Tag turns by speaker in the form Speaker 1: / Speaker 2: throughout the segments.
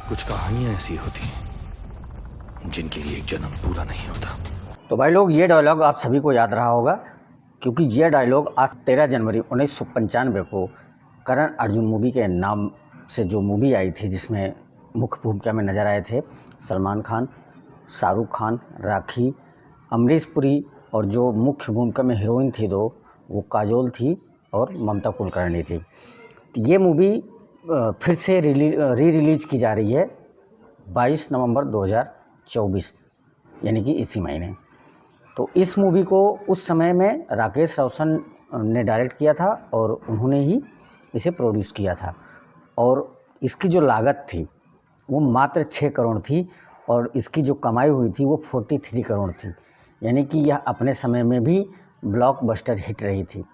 Speaker 1: कुछ कहानियां ऐसी होती हैं जिनके लिए एक जन्म पूरा नहीं होता।
Speaker 2: तो भाई लोग, ये डायलॉग आप सभी को याद रहा होगा, क्योंकि ये डायलॉग आज 13 जनवरी 1995 को करण अर्जुन मूवी के नाम से जो मूवी आई थी, जिसमें मुख्य भूमिका में नज़र आए थे सलमान खान, शाहरुख खान, राखी, अमरीश पुरी, और जो मुख्य भूमिका में हीरोइन थी दो, वो काजोल थी और ममता कुलकर्णी थी। तो ये मूवी फिर से री रिलीज़ की जा रही है 22 नवंबर 2024, यानी कि इसी महीने। तो इस मूवी को उस समय में राकेश रोशन ने डायरेक्ट किया था और उन्होंने ही इसे प्रोड्यूस किया था, और इसकी जो लागत थी वो मात्र 6 करोड़ थी, और इसकी जो कमाई हुई थी वो 43 करोड़ थी, यानी कि यह अपने समय में भी ब्लॉकबस्टर हिट रही थी।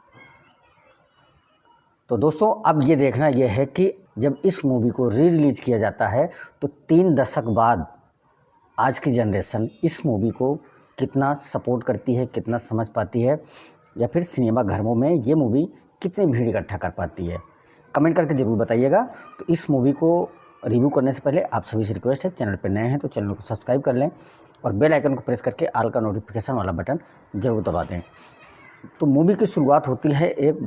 Speaker 2: तो दोस्तों, अब ये देखना यह है कि जब इस मूवी को री रिलीज़ किया जाता है तो 3 दशक बाद आज की जनरेशन इस मूवी को कितना सपोर्ट करती है, कितना समझ पाती है, या फिर सिनेमा घरों में ये मूवी कितनी भीड़ इकट्ठा कर पाती है, कमेंट करके ज़रूर बताइएगा। तो इस मूवी को रिव्यू करने से पहले आप सभी से रिक्वेस्ट है, चैनल पर नए हैं तो चैनल को सब्सक्राइब कर लें और बेल आइकन को प्रेस करके ऑल का नोटिफिकेशन वाला बटन ज़रूर दबा दें। तो मूवी की शुरुआत होती है एक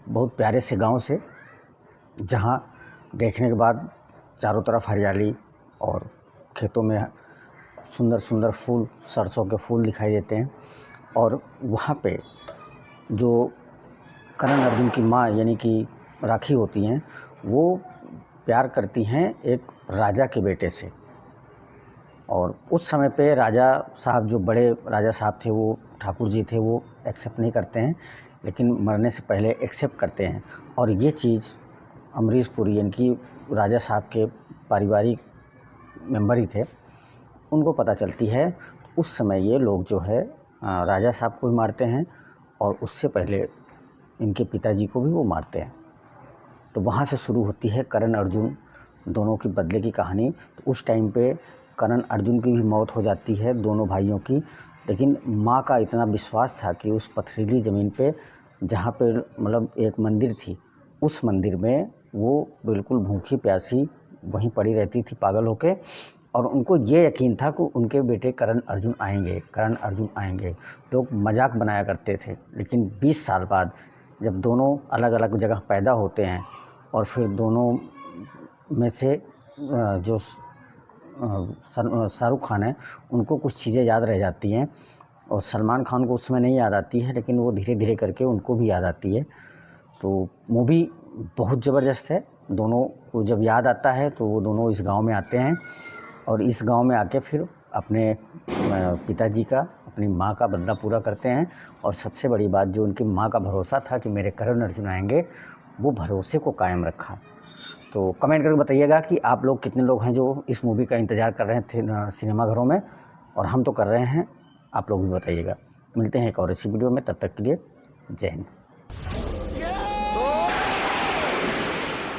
Speaker 2: बहुत प्यारे से गांव से, जहां देखने के बाद चारों तरफ हरियाली और खेतों में सुंदर सुंदर फूल, सरसों के फूल दिखाई देते हैं, और वहाँ पे जो करण अर्जुन की माँ यानी कि राखी होती हैं, वो प्यार करती हैं एक राजा के बेटे से। और उस समय पे राजा साहब, जो बड़े राजा साहब थे, वो ठाकुर जी थे, वो एक्सेप्ट नहीं करते हैं, लेकिन मरने से पहले एक्सेप्ट करते हैं। और ये चीज़ अमरीश पुरी यानी कि राजा साहब के पारिवारिक मेंबर ही थे, उनको पता चलती है। उस समय ये लोग जो है राजा साहब को भी मारते हैं, और उससे पहले इनके पिताजी को भी वो मारते हैं। तो वहाँ से शुरू होती है करण अर्जुन दोनों की बदले की कहानी। तो उस टाइम पे करण अर्जुन की भी मौत हो जाती है, दोनों भाइयों की, लेकिन माँ का इतना विश्वास था कि उस पथरीली ज़मीन पे, जहाँ पे मतलब एक मंदिर थी, उस मंदिर में वो बिल्कुल भूखी प्यासी वहीं पड़ी रहती थी पागल होके, और उनको ये यकीन था कि उनके बेटे करण अर्जुन आएंगे। लोग मजाक बनाया करते थे। लेकिन 20 साल बाद जब दोनों अलग अलग जगह पैदा होते हैं, और फिर दोनों में से जो शाहरुख खान है, उनको कुछ चीज़ें याद रह जाती हैं, और सलमान खान को उस समय नहीं याद आती है, लेकिन वो धीरे धीरे करके उनको भी याद आती है। तो मूवी बहुत ज़बरदस्त है। दोनों को जब याद आता है तो वो दोनों इस गांव में आते हैं, और इस गांव में आके फिर अपने पिताजी का, अपनी माँ का बदला पूरा करते हैं। और सबसे बड़ी बात, जो उनकी माँ का भरोसा था कि मेरे करण अर्जुन आएंगे, वो भरोसे को कायम रखा। तो कमेंट करके बताइएगा कि आप लोग कितने लोग हैं जो इस मूवी का इंतज़ार कर रहे थे सिनेमा घरों में, और हम तो कर रहे हैं, आप लोग भी बताइएगा। मिलते हैं एक और इसी वीडियो में, तब तक के लिए जय हिंद।